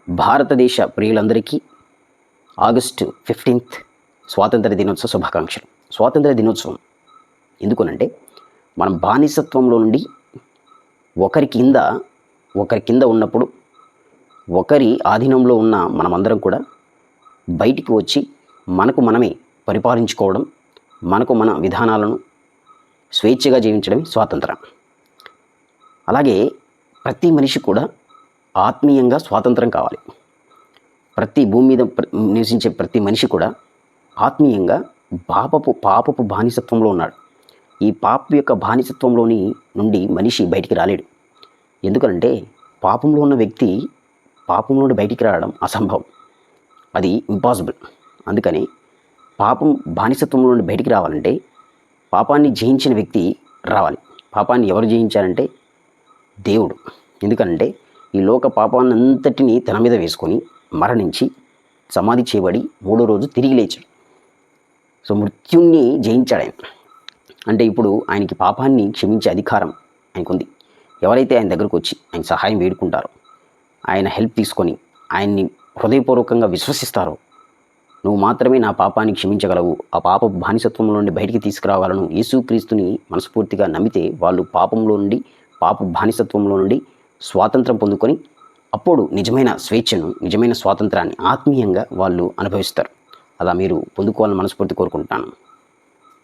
భారతదేశ ప్రియులందరికీ August 15th స్వాతంత్ర దినోత్సవ శుభాకాంక్షలు. స్వాతంత్ర దినోత్సవం ఎందుకనంటే మనం బానిసత్వంలో నుండి ఒకరి కింద ఉన్నప్పుడు, ఒకరి ఆధీనంలో ఉన్న మనమందరం కూడా బయటికి వచ్చి మనకు మనమే పరిపాలించుకోవడం, మనకు మన విధానాలను స్వేచ్ఛగా జీవించడమే స్వాతంత్రం. అలాగే ప్రతి మనిషి కూడా ఆత్మీయంగా స్వాతంత్రం కావాలి. ప్రతి భూమి మీద నివసించే ప్రతి మనిషి కూడా ఆత్మీయంగా పాపపు బానిసత్వంలో ఉన్నాడు. ఈ పాపం యొక్క బానిసత్వంలోని నుండి మనిషి బయటికి రాలేడు. ఎందుకంటే పాపంలో ఉన్న వ్యక్తి పాపం నుండి బయటికి రావడం అసంభవం, అది ఇంపాసిబుల్. అందుకని పాపం బానిసత్వంలో నుండి బయటికి రావాలంటే పాపాన్ని జయించిన వ్యక్తి రావాలి. పాపాన్ని ఎవరు జయించారంటే దేవుడు. ఎందుకంటే ఈ లోక పాపాన్ని అంతటినీ తన మీద వేసుకొని మరణించి సమాధి చేయబడి 3వ రోజు తిరిగి లేచాడు. సో మృత్యుణ్ణి జయించాడు ఆయన. అంటే ఇప్పుడు ఆయనకి పాపాన్ని క్షమించే అధికారం ఆయనకుంది. ఎవరైతే ఆయన దగ్గరకు వచ్చి ఆయన సహాయం వేడుకుంటారో, ఆయన హెల్ప్ తీసుకొని ఆయన్ని హృదయపూర్వకంగా విశ్వసిస్తారో, నువ్వు మాత్రమే నా పాపాన్ని క్షమించగలవు, ఆ పాప బానిసత్వంలో నుండి బయటికి తీసుకురావాలను యేసుక్రీస్తుని మనస్ఫూర్తిగా నమ్మితే వాళ్ళు పాపంలో నుండి, పాప బానిసత్వంలో నుండి స్వాతంత్రం పొందుకొని అప్పుడు నిజమైన స్వేచ్ఛను, నిజమైన స్వాతంత్రాన్ని ఆత్మీయంగా వాళ్ళు అనుభవిస్తారు. అలా మీరు పొందుకోవాలని మనస్ఫూర్తి కోరుకుంటున్నాను.